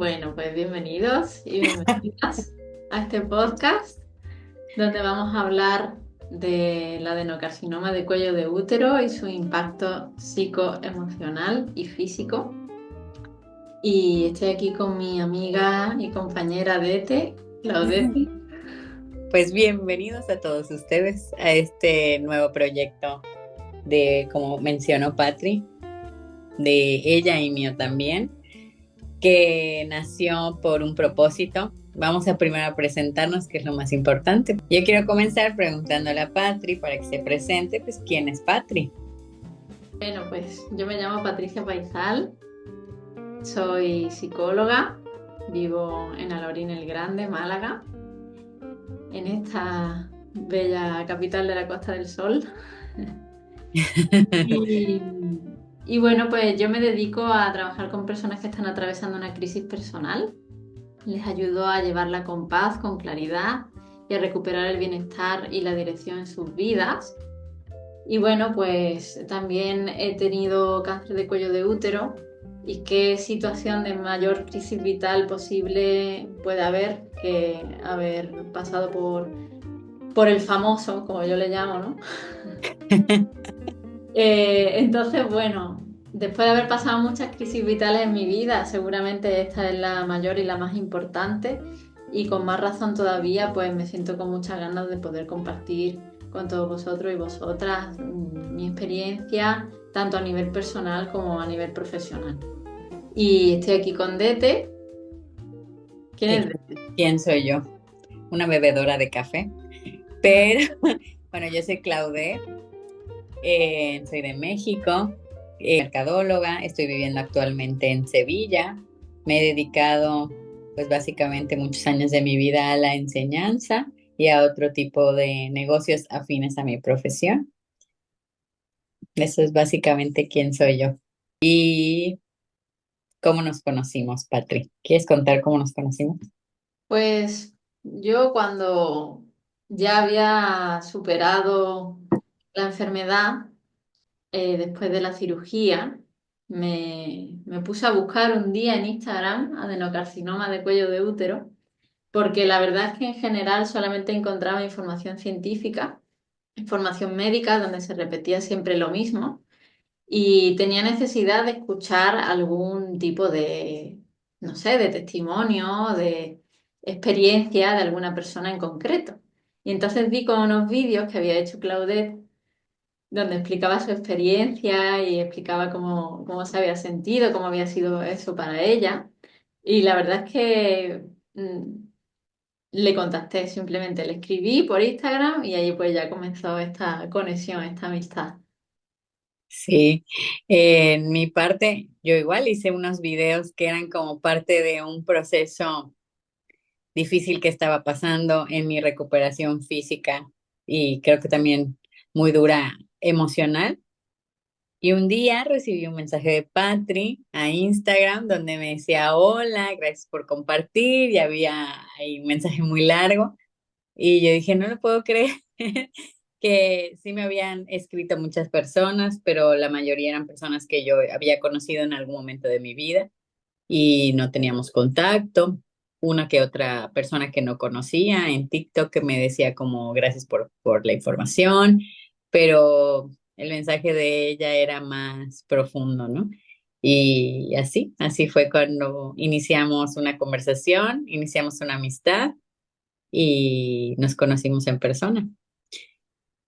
Bueno, pues bienvenidos y bienvenidas a este podcast donde vamos a hablar del adenocarcinoma de cuello de útero y su impacto psicoemocional y físico. Y estoy aquí con mi amiga y compañera Dete, Claudete. Pues bienvenidos a todos ustedes a este nuevo proyecto de, como mencionó Patri, de ella y mío también, que nació por un propósito. Vamos a primero presentarnos, que es lo más importante. Yo quiero comenzar preguntándole a Patri para que se presente, pues, ¿quién es Patri? Bueno, pues yo me llamo Patricia Paizal, soy psicóloga, vivo en Alaurín el Grande, Málaga, en esta bella capital de la Costa del Sol. Y, y bueno, pues yo me dedico a trabajar con personas que están atravesando una crisis personal. Les ayudo a llevarla con paz, con claridad y a recuperar el bienestar y la dirección en sus vidas. Y bueno, pues también he tenido cáncer de cuello de útero y qué situación de mayor crisis vital posible puede haber que haber pasado por el famoso, como yo le llamo, ¿no? Entonces, bueno, después de haber pasado muchas crisis vitales en mi vida, seguramente esta es la mayor y la más importante y con más razón todavía, pues me siento con muchas ganas de poder compartir con todos vosotros y vosotras mi experiencia, tanto a nivel personal como a nivel profesional. Y estoy aquí con Dete. ¿Quién ¿Y es Dete? quién soy yo? Una bebedora de café. Pero, bueno, yo soy Claude, soy de México, mercadóloga, estoy viviendo actualmente en Sevilla. Me he dedicado, pues básicamente muchos años de mi vida a la enseñanza y a otro tipo de negocios afines a mi profesión. Eso es básicamente quién soy yo. ¿Y cómo nos conocimos, Patri? ¿Quieres contar cómo nos conocimos? Pues yo cuando ya había superado la enfermedad, después de la cirugía, me puse a buscar un día en Instagram adenocarcinoma de cuello de útero, porque la verdad es que en general solamente encontraba información científica, información médica, donde se repetía siempre lo mismo, y tenía necesidad de escuchar algún tipo de, no sé, de testimonio, de experiencia de alguna persona en concreto. Y entonces vi con unos vídeos que había hecho Claudette donde explicaba su experiencia y explicaba cómo se había sentido, cómo había sido eso para ella. Y la verdad es que le contacté, simplemente le escribí por Instagram y ahí pues ya comenzó esta conexión, esta amistad. Sí, en mi parte, yo igual hice unos videos que eran como parte de un proceso difícil que estaba pasando en mi recuperación física y creo que también muy dura emocional. Y un día recibí un mensaje de Patri a Instagram donde me decía, hola, gracias por compartir, y había ahí un mensaje muy largo. Y yo dije, no lo puedo creer, que sí me habían escrito muchas personas, pero la mayoría eran personas que yo había conocido en algún momento de mi vida y no teníamos contacto. Una que otra persona que no conocía en TikTok que me decía como gracias por la información, pero el mensaje de ella era más profundo, ¿no? Y así fue cuando iniciamos una conversación, iniciamos una amistad y nos conocimos en persona.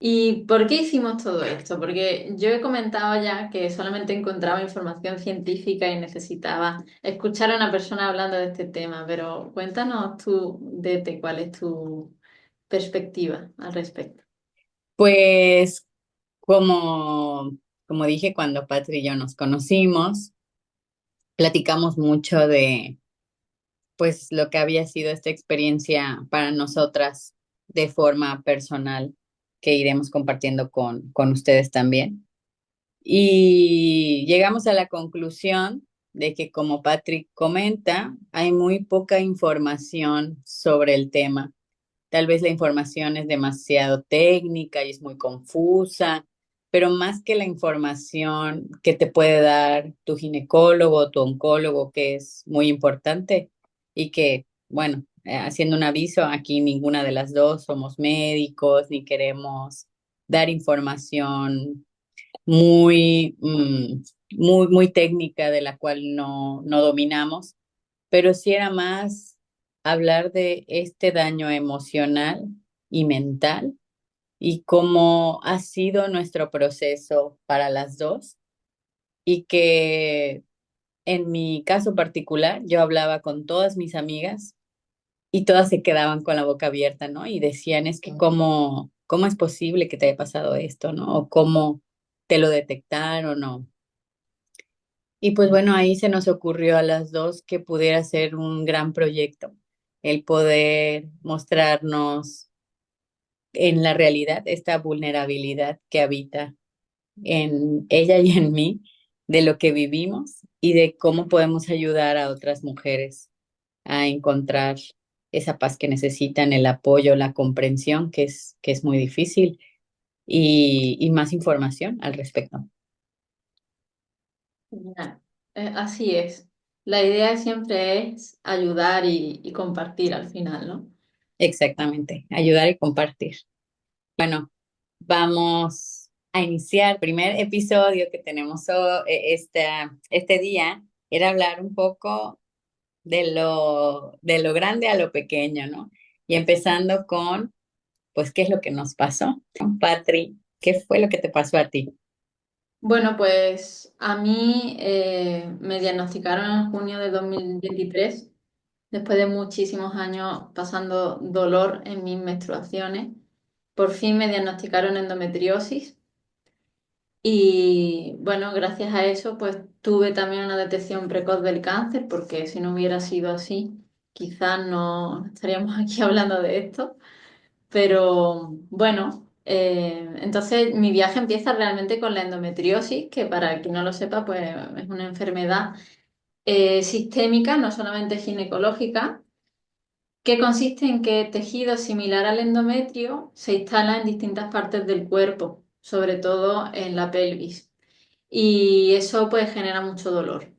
¿Y por qué hicimos todo esto? Porque yo he comentado ya que solamente encontraba información científica y necesitaba escuchar a una persona hablando de este tema, pero cuéntanos tú, Dete, cuál es tu perspectiva al respecto. Pues como dije, cuando Patri y yo nos conocimos, platicamos mucho de pues lo que había sido esta experiencia para nosotras de forma personal que iremos compartiendo con ustedes también. Y llegamos a la conclusión de que, como Patrick comenta, hay muy poca información sobre el tema. Tal vez la información es demasiado técnica y es muy confusa, pero más que la información que te puede dar tu ginecólogo, tu oncólogo, que es muy importante y que, bueno, haciendo un aviso, aquí ninguna de las dos somos médicos ni queremos dar información muy, muy técnica de la cual no dominamos, pero sí era más hablar de este daño emocional y mental y cómo ha sido nuestro proceso para las dos y que en mi caso particular yo hablaba con todas mis amigas y todas se quedaban con la boca abierta, ¿no? Y decían, es que cómo es posible que te haya pasado esto, ¿no? O cómo te lo detectaron, ¿no? Y pues bueno, ahí se nos ocurrió a las dos que pudiera ser un gran proyecto, el poder mostrarnos en la realidad esta vulnerabilidad que habita en ella y en mí, de lo que vivimos y de cómo podemos ayudar a otras mujeres a encontrar esa paz que necesitan, el apoyo, la comprensión, que es muy difícil, y más información al respecto. Ya, así es. La idea siempre es ayudar y compartir al final, ¿no? Exactamente, ayudar y compartir. Bueno, vamos a iniciar el primer episodio que tenemos este día. Era hablar un poco de lo grande a lo pequeño, ¿no? Y empezando con, pues, ¿qué es lo que nos pasó? Patri, ¿qué fue lo que te pasó a ti? Bueno, pues a mí me diagnosticaron en junio de 2023, después de muchísimos años pasando dolor en mis menstruaciones. Por fin me diagnosticaron endometriosis y bueno, gracias a eso pues tuve también una detección precoz del cáncer, porque si no hubiera sido así, quizás no estaríamos aquí hablando de esto. Pero bueno, entonces mi viaje empieza realmente con la endometriosis, que para quien no lo sepa, pues es una enfermedad sistémica, no solamente ginecológica, que consiste en que tejido similar al endometrio se instala en distintas partes del cuerpo, sobre todo en la pelvis. Y eso pues genera mucho dolor,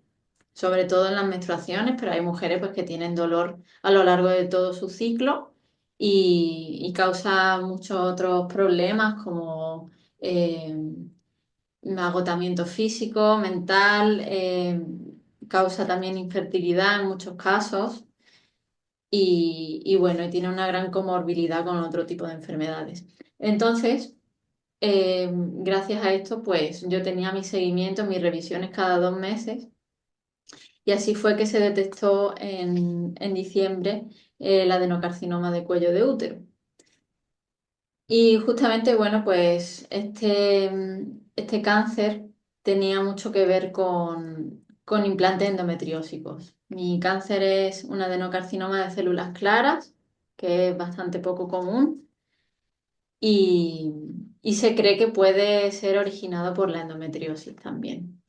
sobre todo en las menstruaciones, pero hay mujeres pues que tienen dolor a lo largo de todo su ciclo y causa muchos otros problemas como agotamiento físico, mental, causa también infertilidad en muchos casos y bueno, y tiene una gran comorbilidad con otro tipo de enfermedades. Entonces, gracias a esto, pues yo tenía mi seguimiento, mis revisiones cada 2 meses. Y así fue que se detectó en diciembre el adenocarcinoma de cuello de útero. Y justamente, bueno, pues este cáncer tenía mucho que ver con implantes endometriósicos. Mi cáncer es un adenocarcinoma de células claras, que es bastante poco común, y, y se cree que puede ser originado por la endometriosis también.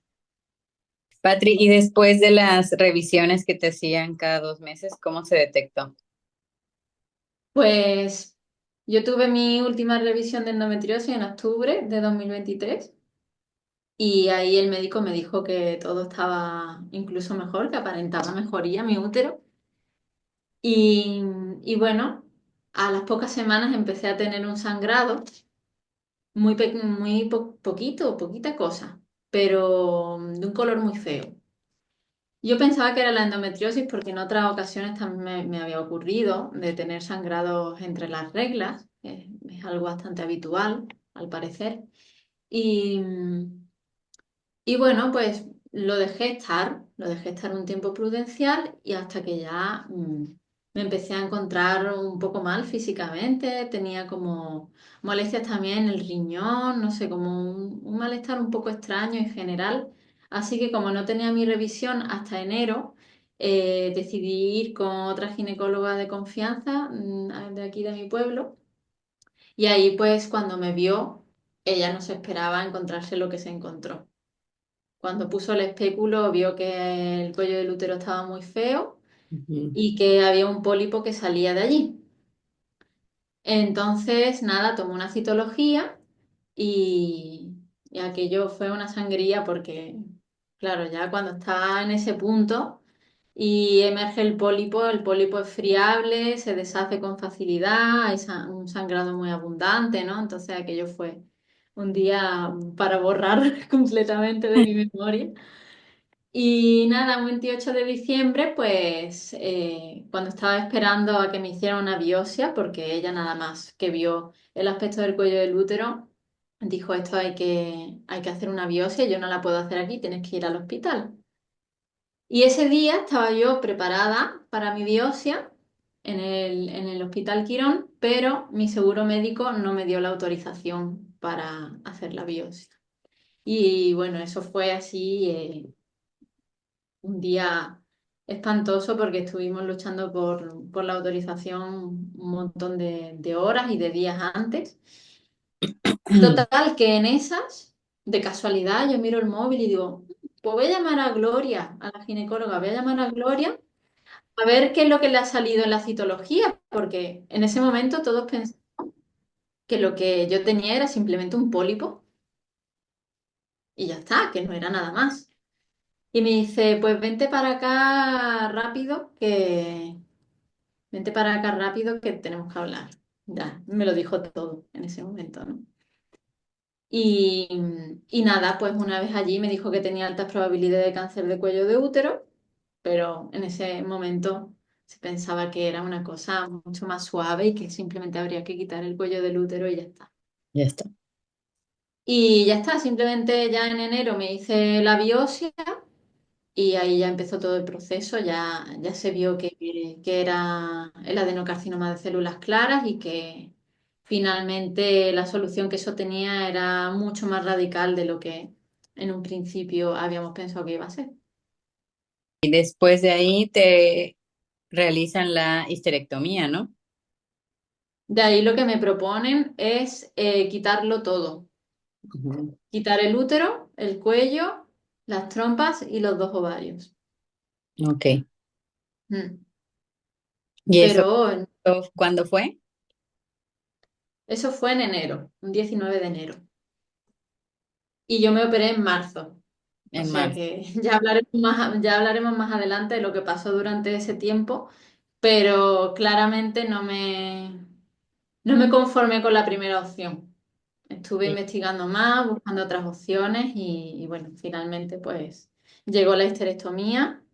Patri, y después de las revisiones que te hacían cada 2 meses, ¿cómo se detectó? Pues yo tuve mi última revisión de endometriosis en octubre de 2023 y ahí el médico me dijo que todo estaba incluso mejor, que aparentaba mejoría mi útero. Y, y bueno, a las pocas semanas empecé a tener un sangrado, poquito, poquita cosa, pero de un color muy feo. Yo pensaba que era la endometriosis porque en otras ocasiones también me había ocurrido de tener sangrados entre las reglas, que es algo bastante habitual, al parecer. Y, y bueno, pues lo dejé estar un tiempo prudencial y hasta que ya me empecé a encontrar un poco mal físicamente, tenía como molestias también en el riñón, no sé, como un malestar un poco extraño en general. Así que como no tenía mi revisión hasta enero, decidí ir con otra ginecóloga de confianza de aquí de mi pueblo. Y ahí pues cuando me vio, ella no se esperaba encontrarse lo que se encontró. Cuando puso el espéculo, vio que el cuello del útero estaba muy feo Ujú. y que había un pólipo que salía de allí. Entonces, nada, tomó una citología y, y aquello fue una sangría porque, claro, ya cuando está en ese punto y emerge el pólipo es friable, se deshace con facilidad, hay un sangrado muy abundante, ¿no? Entonces aquello fue un día para borrar completamente de mi memoria. Y nada, un 28 de diciembre, pues cuando estaba esperando a que me hicieran una biopsia, porque ella nada más que vio el aspecto del cuello del útero, dijo, esto hay que hacer una biopsia, yo no la puedo hacer aquí, tienes que ir al hospital. Y ese día estaba yo preparada para mi biopsia en el Hospital Quirón, pero mi seguro médico no me dio la autorización para hacer la biopsia. Y bueno, eso fue así. Un día espantoso porque estuvimos luchando por la autorización un montón de horas y de días antes. Total, que en esas, de casualidad, yo miro el móvil y digo, pues voy a llamar a Gloria, a la ginecóloga, voy a llamar a Gloria a ver qué es lo que le ha salido en la citología, porque en ese momento todos pensaban que lo que yo tenía era simplemente un pólipo y ya está, que no era nada más. Y me dice, pues vente para acá rápido, que vente para acá rápido que tenemos que hablar. Ya, me lo dijo todo en ese momento, ¿no? Y, y nada, pues una vez allí me dijo que tenía altas probabilidades de cáncer de cuello de útero, pero en ese momento se pensaba que era una cosa mucho más suave y que simplemente habría que quitar el cuello del útero y ya está. Ya está. Y ya está, simplemente ya en enero me hice la biopsia. Y ahí ya empezó todo el proceso, ya se vio que era el adenocarcinoma de células claras y que finalmente la solución que eso tenía era mucho más radical de lo que en un principio habíamos pensado que iba a ser. Y después de ahí te realizan la histerectomía, ¿no? De ahí lo que me proponen es quitarlo todo, Ujú. quitar el útero, el cuello, las trompas y los dos ovarios. Ok. Mm. ¿Y eso Pero cuándo fue? eso fue en enero, un 19 de enero. Y yo me operé en marzo. O En sea marzo. que ya hablaremos más adelante de lo que pasó durante ese tiempo, pero claramente no me conformé con la primera opción. Estuve Sí. investigando más, buscando otras opciones y bueno, finalmente pues llegó la histerectomía.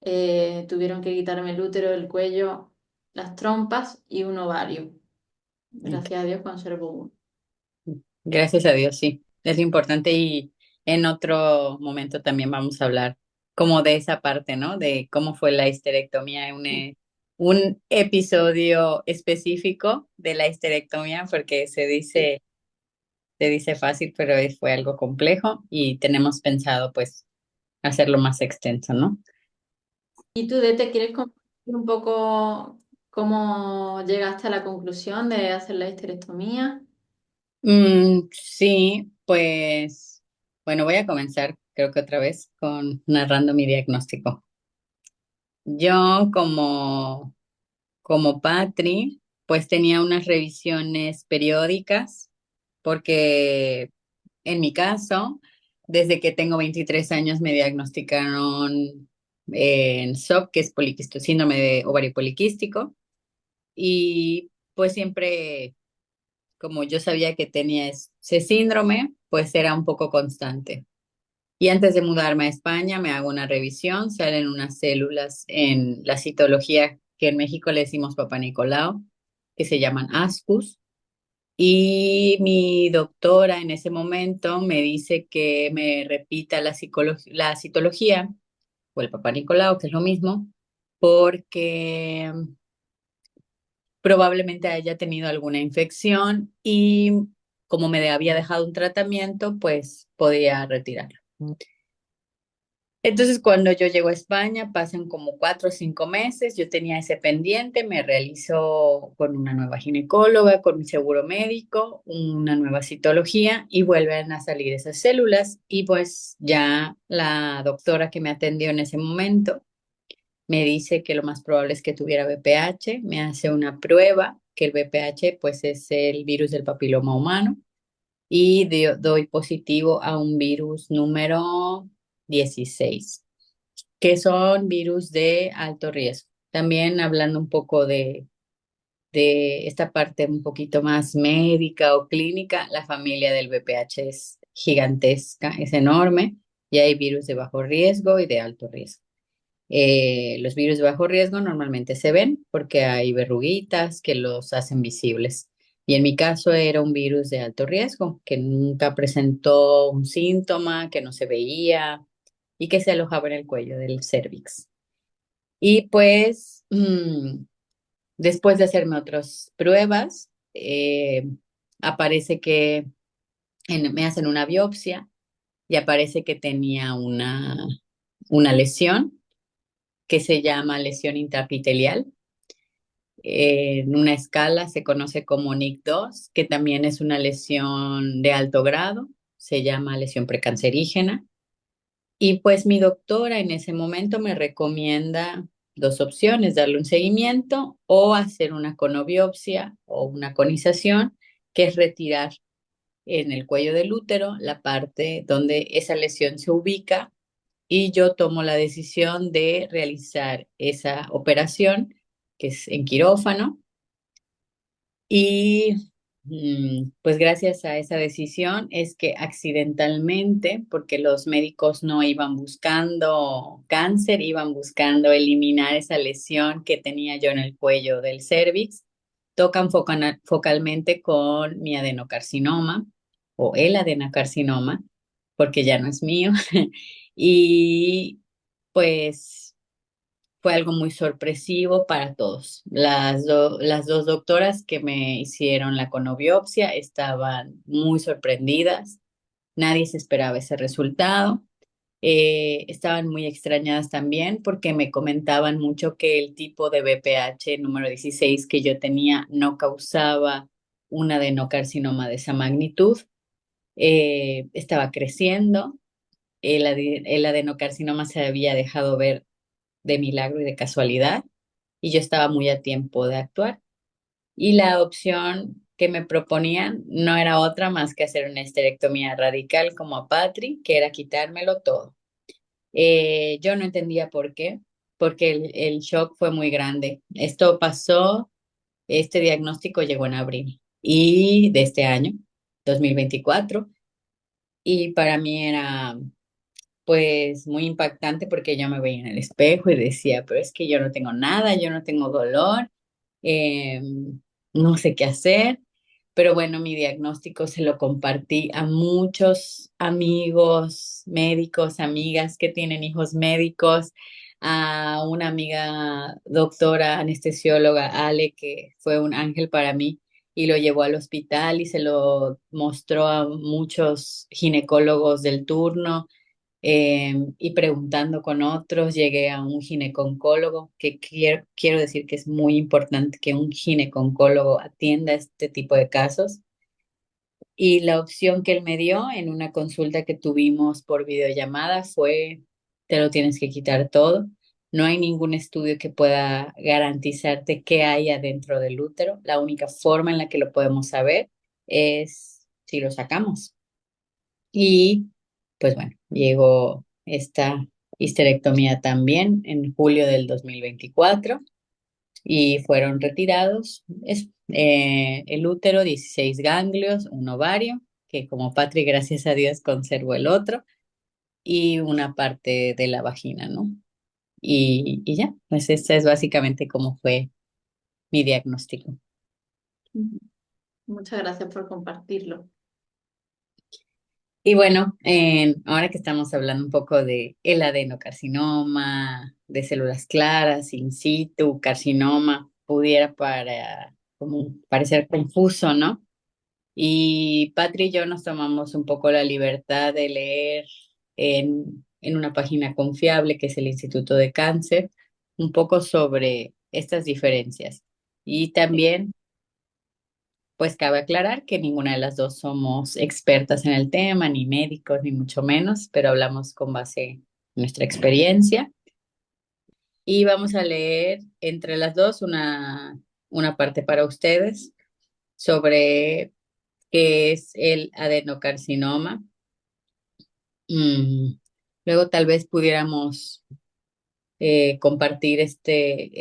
Tuvieron que quitarme el útero, el cuello, las trompas y un ovario. Ok. Gracias a Dios conservo uno. Gracias a Dios, sí. Es importante y en otro momento también vamos a hablar como de esa parte, ¿no? De cómo fue la histerectomía, un episodio específico de la histerectomía, porque se dice fácil, pero fue algo complejo y tenemos pensado pues hacerlo más extenso, ¿no? ¿Y tú, te quieres compartir un poco cómo llegaste a la conclusión de hacer la histerectomía? Sí, pues bueno, voy a comenzar creo que otra vez con narrando mi diagnóstico. Yo como Patri, pues tenía unas revisiones periódicas, porque en mi caso, desde que tengo 23 años me diagnosticaron en SOP, que es síndrome de ovario poliquístico, y pues siempre, como yo sabía que tenía ese síndrome, pues era un poco constante. Y antes de mudarme a España, me hago una revisión, salen unas células en la citología que en México le decimos Papá Nicolau, que se llaman ASCUS. Y mi doctora en ese momento me dice que me repita la citología o el Papá Nicolau, que es lo mismo, porque probablemente haya tenido alguna infección y como me había dejado un tratamiento, pues podía retirarlo. Entonces, cuando yo llego a España, pasan como 4 o 5 meses, yo tenía ese pendiente, me realizo con una nueva ginecóloga, con mi seguro médico, una nueva citología y vuelven a salir esas células y pues ya la doctora que me atendió en ese momento me dice que lo más probable es que tuviera VPH, me hace una prueba, que el VPH pues es el virus del papiloma humano y doy positivo a un virus número 16, que son virus de alto riesgo. También hablando un poco de esta parte un poquito más médica o clínica, la familia del VPH es gigantesca, es enorme, y hay virus de bajo riesgo y de alto riesgo. Los virus de bajo riesgo normalmente se ven porque hay verruguitas que los hacen visibles. Y en mi caso era un virus de alto riesgo, que nunca presentó un síntoma, que no se veía y que se alojaba en el cuello del cervix. Y pues después de hacerme otras pruebas, aparece que me hacen una biopsia y aparece que tenía una lesión que se llama lesión intraepitelial. En una escala se conoce como NIC2, que también es una lesión de alto grado, se llama lesión precancerígena. Y pues mi doctora en ese momento me recomienda dos opciones: darle un seguimiento o hacer una conobiopsia o una conización, que es retirar en el cuello del útero la parte donde esa lesión se ubica, y yo tomo la decisión de realizar esa operación, que es en quirófano. Y pues gracias a esa decisión es que accidentalmente, porque los médicos no iban buscando cáncer, iban buscando eliminar esa lesión que tenía yo en el cuello del cérvix, tocan focalmente con mi adenocarcinoma o el adenocarcinoma, porque ya no es mío. Y pues fue algo muy sorpresivo para todos. Las dos doctoras que me hicieron la conobiopsia estaban muy sorprendidas. Nadie se esperaba ese resultado. Estaban muy extrañadas también porque me comentaban mucho que el tipo de BPH número 16 que yo tenía no causaba un adenocarcinoma de esa magnitud. Estaba creciendo. El adenocarcinoma se había dejado ver de milagro y de casualidad, y yo estaba muy a tiempo de actuar. Y la opción que me proponían no era otra más que hacer una esterectomía radical como a Patri, que era quitármelo todo. Yo no entendía por qué, porque el shock fue muy grande. Esto pasó, este diagnóstico llegó en abril y de este año, 2024, y para mí era pues muy impactante porque yo me veía en el espejo y decía, pero es que yo no tengo nada, yo no tengo dolor, eh, no sé qué hacer. Pero bueno, mi diagnóstico se lo compartí a muchos amigos médicos, amigas que tienen hijos médicos, a una amiga doctora anestesióloga, Ale, que fue un ángel para mí y lo llevó al hospital y se lo mostró a muchos ginecólogos del turno. Y preguntando con otros, llegué a un gineconcólogo, que quiero decir que es muy importante que un gineconcólogo atienda este tipo de casos. Y la opción que él me dio en una consulta que tuvimos por videollamada fue: te lo tienes que quitar todo. No hay ningún estudio que pueda garantizarte qué hay adentro del útero. La única forma en la que lo podemos saber es si lo sacamos. Y pues bueno, llegó esta histerectomía también en julio del 2024 y fueron retirados el útero, 16 ganglios, un ovario, que como Patri, gracias a Dios, conservó el otro, y una parte de la vagina, ¿no? Y ya, pues esta es básicamente cómo fue mi diagnóstico. Ujú. Muchas gracias por compartirlo. Y bueno, ahora que estamos hablando un poco de el adenocarcinoma, de células claras, in situ, carcinoma, pudiera como parecer confuso, ¿no? Y Patri y yo nos tomamos un poco la libertad de leer en una página confiable, que es el Instituto de Cáncer, un poco sobre estas diferencias. Y también pues cabe aclarar que ninguna de las dos somos expertas en el tema, ni médicos, ni mucho menos, pero hablamos con base en nuestra experiencia. Y vamos a leer entre las dos una parte para ustedes sobre que es el adenocarcinoma. Mm, Luego tal vez pudiéramos compartir este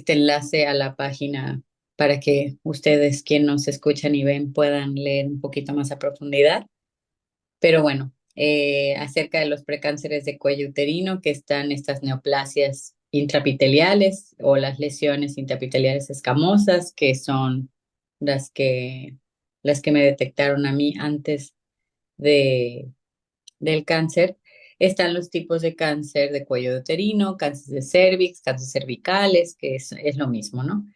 enlace a la página para que ustedes, quienes nos escuchan y ven, puedan leer un poquito más a profundidad. Pero bueno, acerca de los precánceres de cuello uterino, que están estas neoplasias intraepiteliales o las lesiones intraepiteliales escamosas, que son las que, las que me detectaron a mí antes de, del cáncer. Están los tipos de cáncer de cuello uterino, cáncer de cervix, cáncer cervicales, que es lo mismo, ¿no?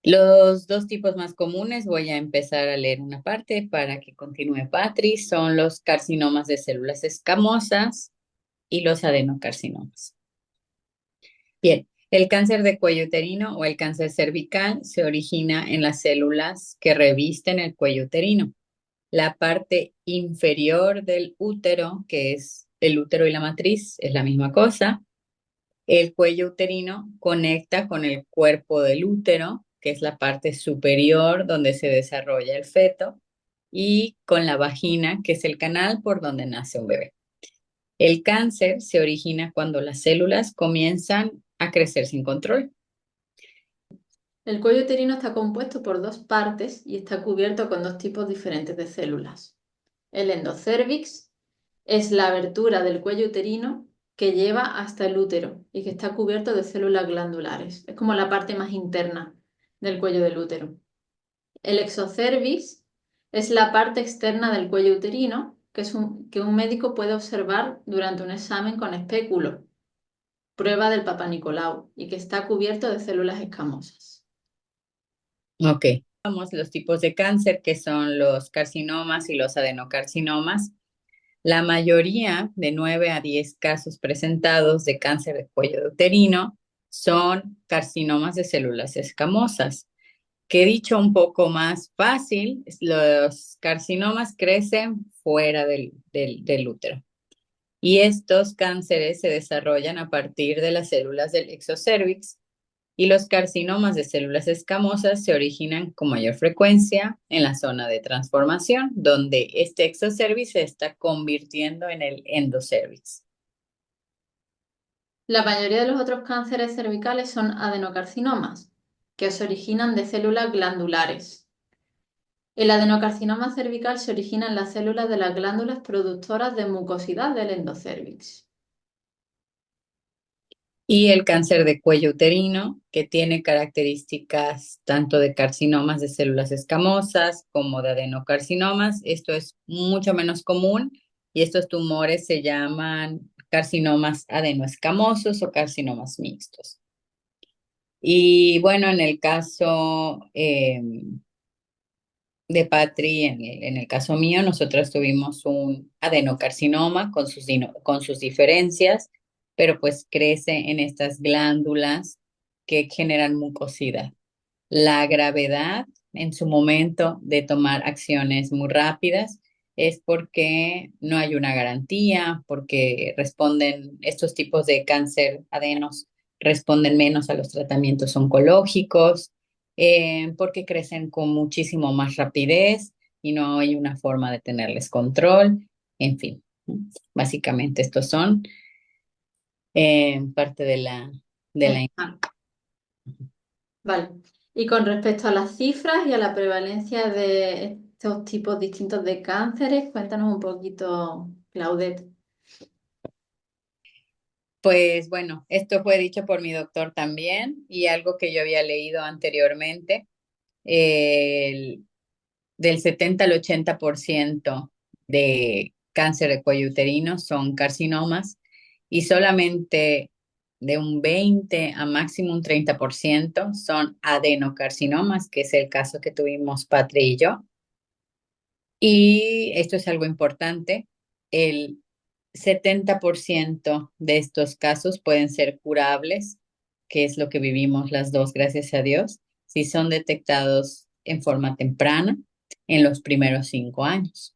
Los dos tipos más comunes, voy a empezar a leer una parte para que continúe Patri, son los carcinomas de células escamosas y los adenocarcinomas. Bien, el cáncer de cuello uterino o el cáncer cervical se origina en las células que revisten el cuello uterino. La parte inferior del útero, que es el útero y la matriz, es la misma cosa. El cuello uterino conecta con el cuerpo del útero, que es la parte superior donde se desarrolla el feto, y con la vagina, que es el canal por donde nace un bebé. El cáncer se origina cuando las células comienzan a crecer sin control. El cuello uterino está compuesto por dos partes y está cubierto con dos tipos diferentes de células. El endocervix es la abertura del cuello uterino que lleva hasta el útero y que está cubierto de células glandulares. Es como la parte más interna del cuello del útero. El exocervix es la parte externa del cuello uterino que un médico puede observar durante un examen con espéculo, prueba del Papa Nicolau, y que está cubierto de células escamosas. Ok. Vamos los tipos de cáncer, que son los carcinomas y los adenocarcinomas. La mayoría, de 9 a 10 casos presentados de cáncer de cuello uterino, son carcinomas de células escamosas. Que dicho un poco más fácil, los carcinomas crecen fuera del útero. Y estos cánceres se desarrollan a partir de las células del exocervix, y los carcinomas de células escamosas se originan con mayor frecuencia en la zona de transformación, donde este exocervix se está convirtiendo en el endocervix. La mayoría de los otros cánceres cervicales son adenocarcinomas, que se originan de células glandulares. El adenocarcinoma cervical se origina en las células de las glándulas productoras de mucosidad del endocervix. Y el cáncer de cuello uterino, que tiene características tanto de carcinomas de células escamosas como de adenocarcinomas. Esto es mucho menos común y estos tumores se llaman carcinomas adenoescamosos o carcinomas mixtos. Y bueno, en el caso de Patri, en el caso mío, nosotros tuvimos un adenocarcinoma con sus diferencias, pero pues crece en estas glándulas que generan mucosidad. La gravedad en su momento de tomar acciones muy rápidas es porque no hay una garantía, porque responden, estos tipos de cáncer adenos responden menos a los tratamientos oncológicos, porque crecen con muchísimo más rapidez y no hay una forma de tenerles control. En fin, ¿no? Básicamente estos son parte de la. Ah, vale. Y con respecto a las cifras y a la prevalencia de estos tipos distintos de cánceres, cuéntanos un poquito, Claudette. Pues bueno, esto fue dicho por mi doctor también y algo que yo había leído anteriormente, el- del 70 al 80% de cáncer de cuello uterino son carcinomas y solamente de un 20 a máximo un 30% son adenocarcinomas, que es el caso que tuvimos Patri y yo. Y esto es algo importante, el 70% de estos casos pueden ser curables, que es lo que vivimos las dos, gracias a Dios, si son detectados en forma temprana en los primeros 5 años.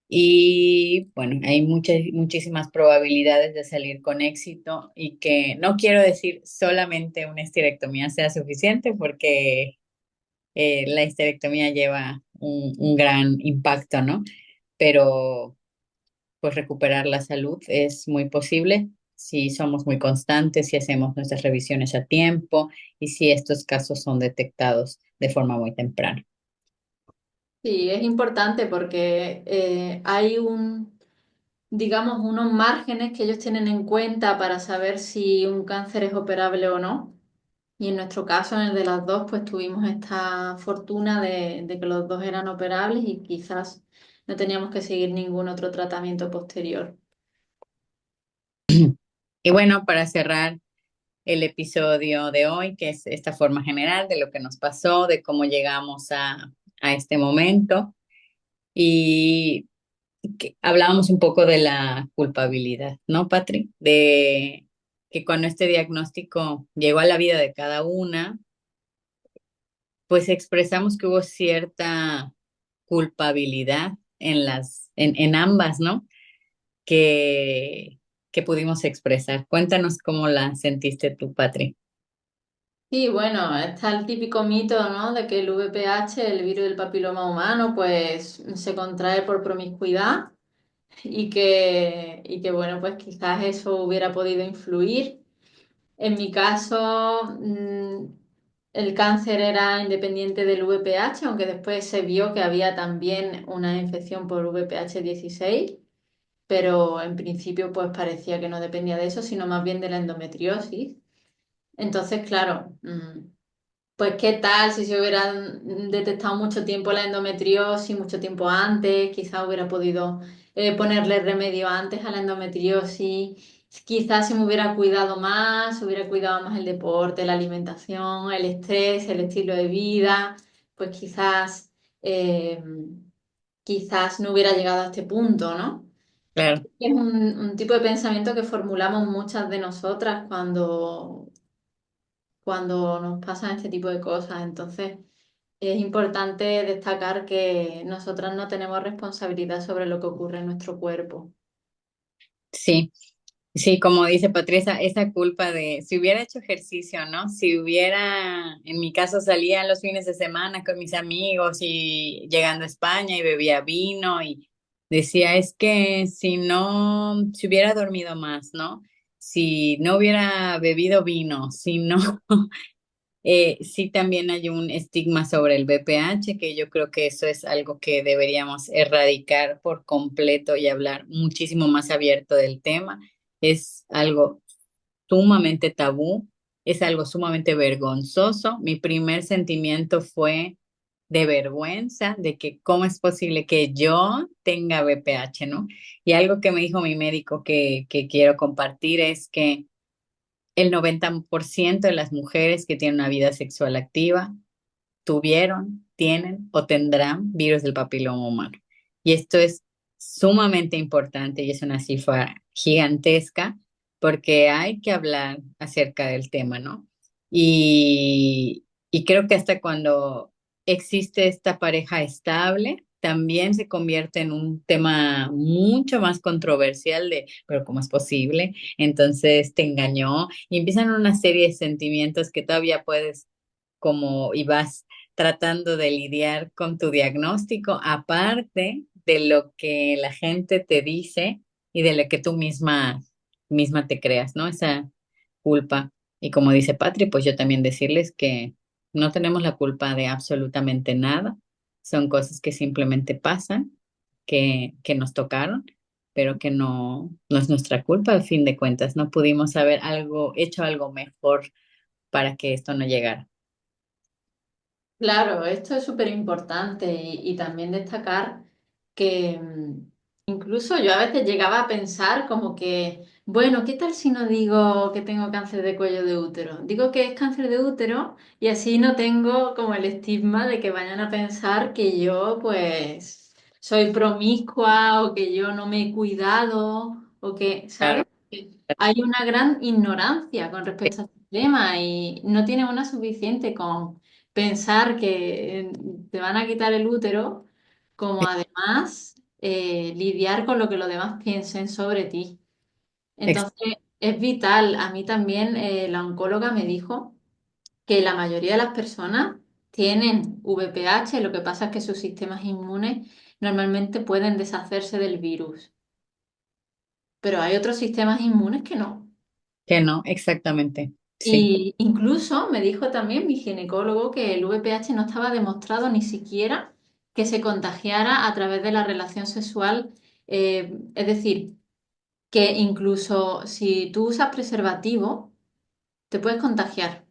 Y bueno, hay muchísimas probabilidades de salir con éxito y que no quiero decir solamente una histerectomía sea suficiente porque la histerectomía lleva un gran impacto, ¿no? Pero pues recuperar la salud es muy posible si somos muy constantes, si hacemos nuestras revisiones a tiempo y si estos casos son detectados de forma muy temprana. Sí, es importante porque hay digamos, unos márgenes que ellos tienen en cuenta para saber si un cáncer es operable o no. Y en nuestro caso, en el de las dos, pues tuvimos esta fortuna de que los dos eran operables y quizás no teníamos que seguir ningún otro tratamiento posterior. Y bueno, para cerrar el episodio de hoy, que es esta forma general de lo que nos pasó, de cómo llegamos a este momento. Y que hablábamos un poco de la culpabilidad, ¿no, Patri? De que cuando este diagnóstico llegó a la vida de cada una, pues expresamos que hubo cierta culpabilidad en ambas, ¿no? Que, que pudimos expresar. Cuéntanos cómo la sentiste tú, Patri. Sí, bueno, está el típico mito, ¿no? De que el VPH, el virus del papiloma humano, pues se contrae por promiscuidad y que bueno, pues quizás eso hubiera podido influir. En mi caso, el cáncer era independiente del VPH, aunque después se vio que había también una infección por VPH-16, pero en principio pues parecía que no dependía de eso, sino más bien de la endometriosis. Entonces, claro, pues qué tal si se hubieran detectado mucho tiempo la endometriosis, mucho tiempo antes, quizás hubiera podido ponerle remedio antes a la endometriosis, quizás si me hubiera cuidado más, hubiera cuidado más el deporte, la alimentación, el estrés, el estilo de vida, pues eh, quizás no hubiera llegado a este punto, ¿no? Claro. Es un tipo de pensamiento que formulamos muchas de nosotras cuando nos pasan este tipo de cosas. Entonces, es importante destacar que nosotras no tenemos responsabilidad sobre lo que ocurre en nuestro cuerpo. Sí, sí, como dice Patricia, esa culpa de si hubiera hecho ejercicio, ¿no? Si hubiera, en mi caso salía los fines de semana con mis amigos y llegando a España y bebía vino y decía, es que si no, si hubiera dormido más, ¿no? Si no hubiera bebido vino, si no, sí, también hay un estigma sobre el BPH, que yo creo que eso es algo que deberíamos erradicar por completo y hablar muchísimo más abierto del tema. Es algo sumamente tabú, es algo sumamente vergonzoso. Mi primer sentimiento fue de vergüenza, de que cómo es posible que yo tenga BPH, ¿no? Y algo que me dijo mi médico que quiero compartir es que el 90% de las mujeres que tienen una vida sexual activa tuvieron, tienen o tendrán virus del papiloma humano. Y esto es sumamente importante y es una cifra gigantesca porque hay que hablar acerca del tema, ¿no? Y creo que hasta cuando existe esta pareja estable, también se convierte en un tema mucho más controversial de, pero ¿cómo es posible? Entonces te engañó y empiezan una serie de sentimientos que todavía puedes como y vas tratando de lidiar con tu diagnóstico, aparte de lo que la gente te dice y de lo que tú misma te creas, ¿no? Esa culpa. Y como dice Patri, pues yo también decirles que no tenemos la culpa de absolutamente nada. Son cosas que simplemente pasan, que nos tocaron, pero que no es nuestra culpa, al fin de cuentas. No pudimos haber hecho algo mejor para que esto no llegara. Claro, esto es súper importante y también destacar que incluso yo a veces llegaba a pensar como que, bueno, ¿qué tal si no digo que tengo cáncer de cuello de útero? Digo que es cáncer de útero y así no tengo como el estigma de que vayan a pensar que yo pues soy promiscua o que yo no me he cuidado o que, Claro. ¿sabes? Hay una gran ignorancia con respecto a este tema y no tiene una suficiente con pensar que te van a quitar el útero, como además lidiar con lo que los demás piensen sobre ti. Ex- Entonces, es vital. A mí también la oncóloga me dijo que la mayoría de las personas tienen VPH, lo que pasa es que sus sistemas inmunes normalmente pueden deshacerse del virus, pero hay otros sistemas inmunes que no. Que no, exactamente. Sí, Y incluso me dijo también mi ginecólogo que el VPH no estaba demostrado ni siquiera que se contagiara a través de la relación sexual. Es decir, que incluso si tú usas preservativo, te puedes contagiar,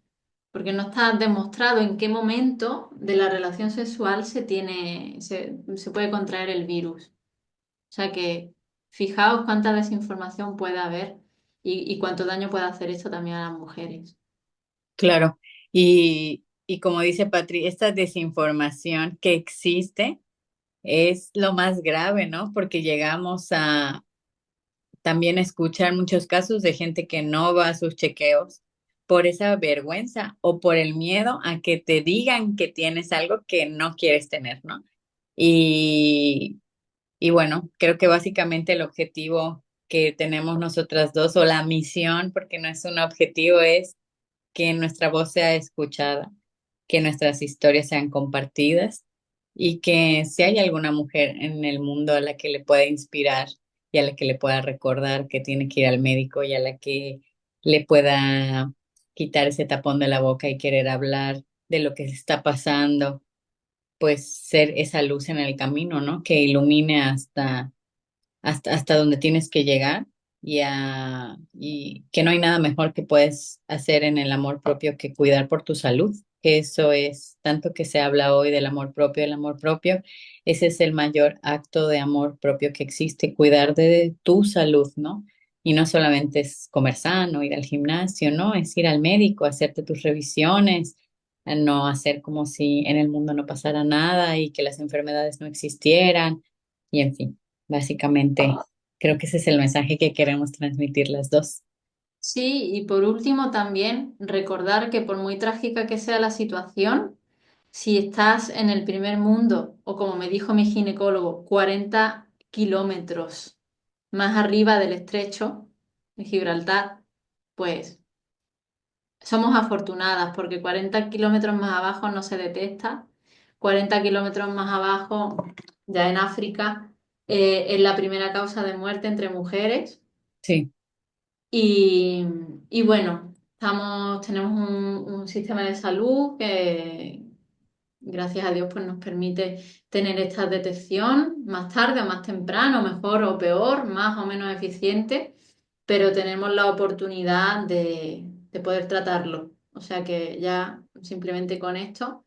porque no está demostrado en qué momento de la relación sexual se puede contraer el virus. O sea que fijaos cuánta desinformación puede haber y cuánto daño puede hacer esto también a las mujeres. claro. Y como dice Patri, esta desinformación que existe es lo más grave, ¿no? Porque llegamos a también escuchar muchos casos de gente que no va a sus chequeos por esa vergüenza o por el miedo a que te digan que tienes algo que no quieres tener, ¿no? Y, y bueno, creo que básicamente el objetivo que tenemos nosotras dos o la misión, porque no es un objetivo, es que nuestra voz sea escuchada, que nuestras historias sean compartidas y que si hay alguna mujer en el mundo a la que le pueda inspirar y a la que le pueda recordar que tiene que ir al médico y a la que le pueda quitar ese tapón de la boca y querer hablar de lo que se está pasando, pues ser esa luz en el camino, ¿no? Que ilumine hasta donde tienes que llegar y que no hay nada mejor que puedes hacer en el amor propio que cuidar por tu salud. Que eso es, tanto que se habla hoy del el amor propio, ese es el mayor acto de amor propio que existe, cuidar de tu salud, ¿no? Y no solamente es comer sano, ir al gimnasio, ¿no? Es ir al médico, hacerte tus revisiones, a no hacer como si en el mundo no pasara nada y que las enfermedades no existieran, y en fin. Básicamente, creo que ese es el mensaje que queremos transmitir las dos. Sí, y por último también recordar que por muy trágica que sea la situación, si estás en el primer mundo o como me dijo mi ginecólogo, 40 kilómetros más arriba del estrecho de Gibraltar, pues somos afortunadas porque 40 kilómetros más abajo no se detecta, 40 kilómetros más abajo, ya en África, es la primera causa de muerte entre mujeres. Sí, Y, y bueno, tenemos un sistema de salud que, gracias a Dios, pues nos permite tener esta detección más tarde o más temprano, mejor o peor, más o menos eficiente, pero tenemos la oportunidad de poder tratarlo. O sea que ya simplemente con esto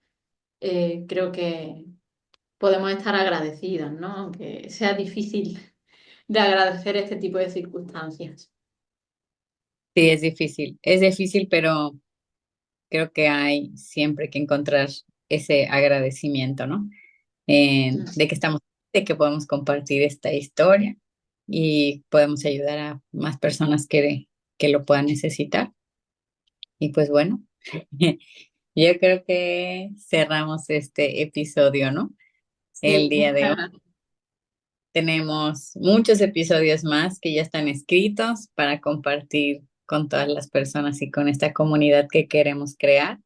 creo que podemos estar agradecidas, ¿no? Aunque sea difícil de agradecer este tipo de circunstancias. sí, es difícil, pero creo que hay siempre que encontrar ese agradecimiento, ¿no? De que estamos, de que podemos compartir esta historia y podemos ayudar a más personas que lo puedan necesitar. Y pues bueno, yo creo que cerramos este episodio, ¿no? El Sí, día de muchas hoy. gracias. Tenemos muchos episodios más que ya están escritos para compartir con todas las personas y con esta comunidad que queremos crear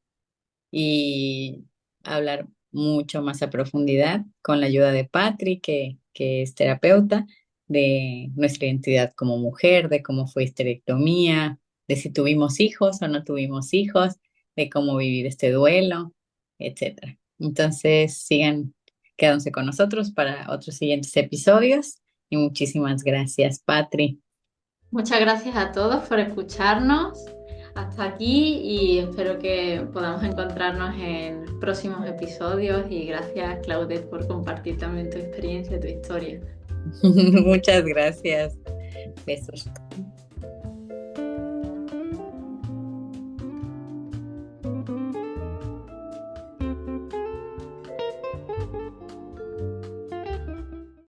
y hablar mucho más a profundidad con la ayuda de Patri, que es terapeuta, de nuestra identidad como mujer, de cómo fue histerectomía, de si tuvimos hijos o no tuvimos hijos, de cómo vivir este duelo, etcétera. Entonces, sigan quedándose con nosotros para otros siguientes episodios y muchísimas gracias, Patri. Muchas gracias a todos por escucharnos hasta aquí y espero que podamos encontrarnos en próximos episodios y gracias Claudette por compartir también tu experiencia, tu historia. Muchas gracias. Besos.